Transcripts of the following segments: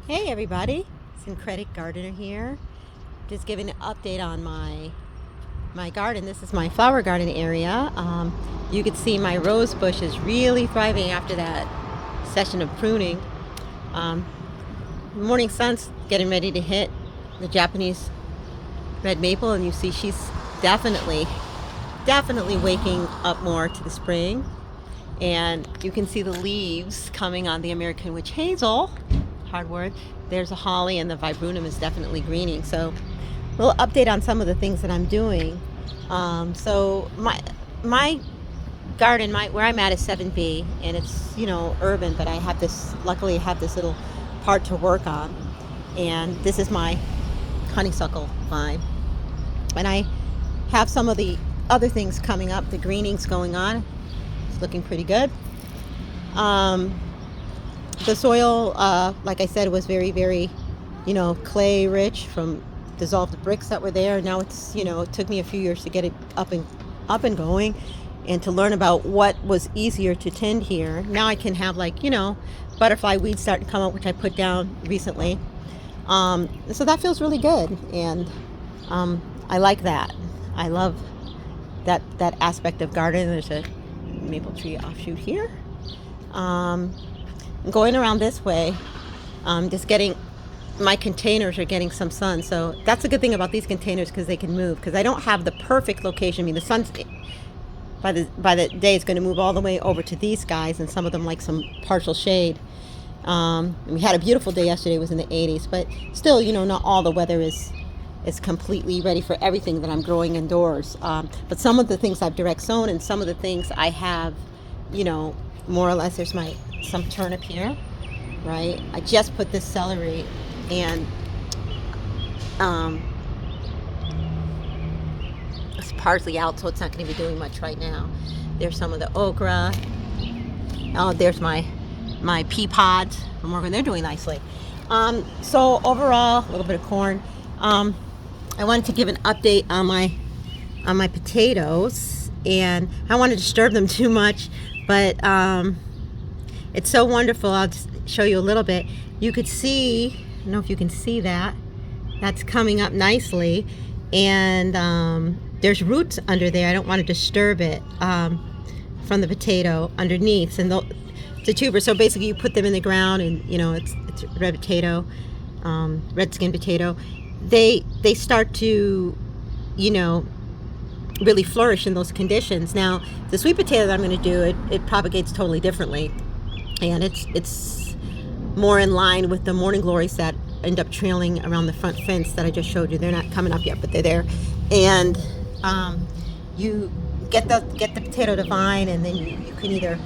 Hey everybody, Syncretic Gardener here. Just giving an update on my garden. This is my flower garden area. You can see my rose bush is really thriving after that session of pruning. Um, Morning sun's getting ready to hit the Japanese red maple, and you see she's definitely waking up more to the spring. And you can see the leaves coming on the American witch hazel, hardwood. There's a holly, and the viburnum is definitely greening. So a little update on some of the things that I'm doing. So my garden, where I'm at is 7B, and it's urban, but luckily I have this little part to work on, and this is my honeysuckle vine, and I have some of the other things coming up. The greening's going on. It's looking pretty good. The soil, like I said, was very, clay rich from dissolved bricks that were there. Now it's, it took me a few years to get it up and going, and to learn about what was easier to tend here. Now I can have butterfly weeds starting to come up, which I put down recently. So that feels really good, and I like that. I love that aspect of gardening. There's a maple tree offshoot here. Going around this way, just getting my containers are getting some sun, so that's a good thing about these containers, because they can move, because I don't have the perfect location. I mean, the sun's by the day it's going to move all the way over to these guys, and some of them like some partial shade. We had a beautiful day yesterday. It was in the 80s, but still, not all the weather is completely ready for everything that I'm growing indoors. But some of the things I've direct sown, and some of the things I have, more or less. There's some turnip here, right? I just put this celery, and it's partly out, so it's not going to be doing much right now. There's some of the okra. Oh, there's my pea pods from Morgan. They're doing nicely. So overall, a little bit of corn. I wanted to give an update on my potatoes, and I don't want to disturb them too much, but it's so wonderful. I'll just show you a little bit. You could see, I don't know if you can see that. That's coming up nicely, and there's roots under there. I don't want to disturb it from the potato underneath, and it's a tuber. So basically, you put them in the ground, and it's red potato, red skin potato. They start to, really flourish in those conditions. Now, the sweet potato that I'm going to do, it propagates totally differently, and it's more in line with the morning glories that end up trailing around the front fence that I just showed you. They're not coming up yet, but they're there. And you get the potato to vine, and then you can either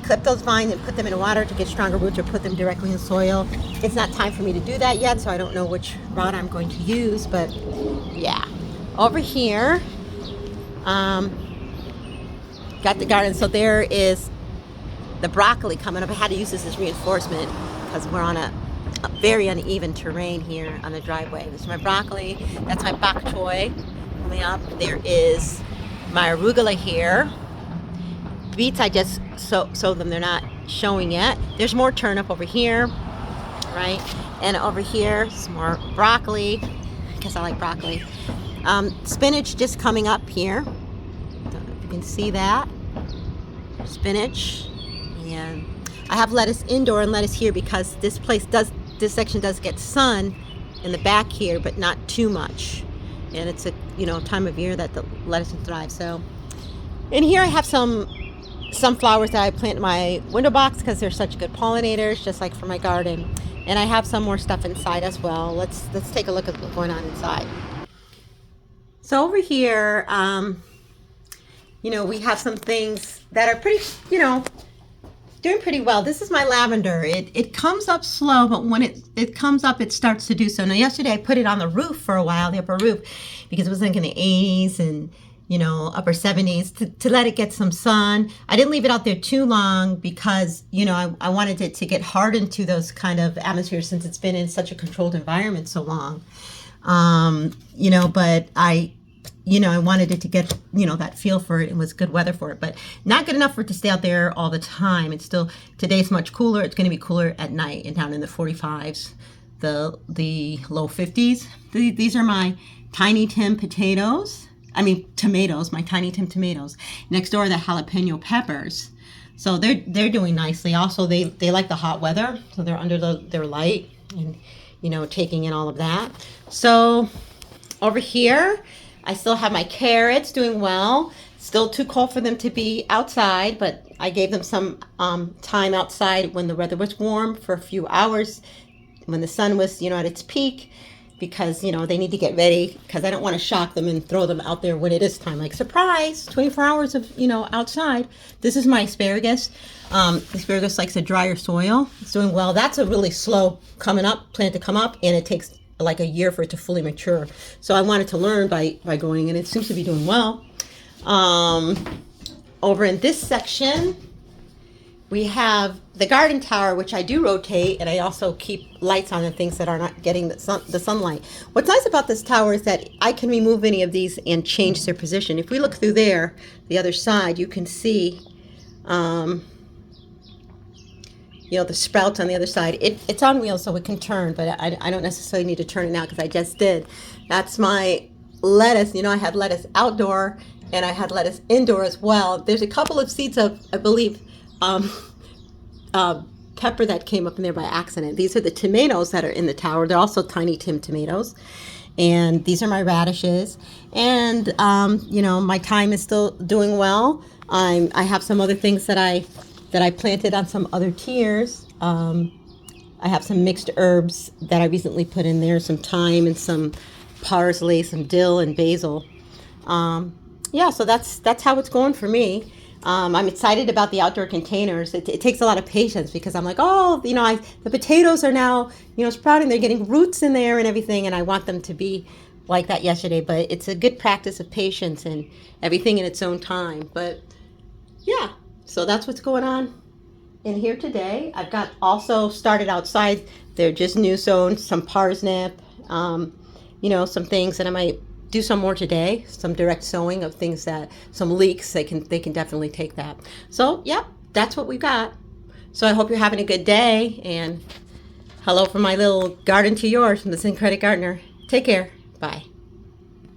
clip those vines and put them in water to get stronger roots, or put them directly in soil. It's not time for me to do that yet, so I don't know which route I'm going to use, but yeah. Over here, got the garden. So there is the broccoli coming up. I had to use this as reinforcement because we're on a very uneven terrain here on the driveway. This is my broccoli. That's my bok choy coming up. There is my arugula here. Beets, I just sowed them. They're not showing yet. There's more turnip over here, right? And over here, some more broccoli. I guess I like broccoli. Spinach just coming up here. Don't know if you can see that. Spinach. And I have lettuce indoor and lettuce here, because this section does get sun in the back here, but not too much. And it's a time of year that the lettuce can thrive. So in here I have some sunflowers that I plant in my window box, because they're such good pollinators, just like for my garden. And I have some more stuff inside as well. Let's take a look at what's going on inside. So over here, we have some things that are pretty, doing pretty well. This is my lavender. It comes up slow, but when it comes up, it starts to do so. Now, yesterday I put it on the roof for a while, the upper roof, because it was like in the 80s and upper 70s, to let it get some sun. I didn't leave it out there too long, because I wanted it to get hardened to those kind of atmospheres, since it's been in such a controlled environment so long. But I you know, I wanted it to get, you know, that feel for it. It was good weather for it, but not good enough for it to stay out there all the time. It's still, today's much cooler. It's going to be cooler at night and down in the 45s, the low 50s. These are my Tiny Tim potatoes. I mean, tomatoes, my Tiny Tim tomatoes. Next door are the jalapeno peppers. So they're doing nicely. Also, they like the hot weather, so they're under their light and, you know, taking in all of that. So over here, I still have my carrots doing well. Still too cold for them to be outside, but I gave them some time outside when the weather was warm for a few hours, when the sun was, you know, at its peak, because, you know, they need to get ready, because I don't want to shock them and throw them out there when it is time. Like, surprise, 24 hours of, you know, outside. This is my asparagus. Asparagus likes a drier soil. It's doing well. That's a really slow plant to come up, and it takes like a year for it to fully mature. So I wanted to learn by growing, and it seems to be doing well. Over in this section, we have the garden tower, which I do rotate, and I also keep lights on the things that are not getting the sunlight. What's nice about this tower is that I can remove any of these and change their position. If we look through there, the other side, you can see you know, the sprouts on the other side. It's on wheels, so it can turn, but I don't necessarily need to turn it now because I just did. That's my lettuce. You know, I had lettuce outdoor and I had lettuce indoor as well. There's a couple of seeds of, I believe, pepper that came up in there by accident. These are the tomatoes that are in the tower. They're also Tiny Tim tomatoes. And these are my radishes. And, you know, my thyme is still doing well. I have some other things that I planted on some other tiers. I have some mixed herbs that I recently put in there, some thyme and some parsley, some dill and basil. Yeah, so that's how it's going for me. I'm excited about the outdoor containers. It takes a lot of patience because I'm like, oh, you know, the potatoes are now, you know, sprouting. They're getting roots in there and everything, and I want them to be like that yesterday. But it's a good practice of patience and everything in its own time. But yeah, so that's what's going on in here today. I've got also started outside. They're just new sown, some parsnip, you know, some things that I might do some more today, some direct sowing of things that, some leeks, they can definitely take that. So yeah, that's what we've got. So I hope you're having a good day, and hello from my little garden to yours from the Syncretic Gardener. Take care. Bye.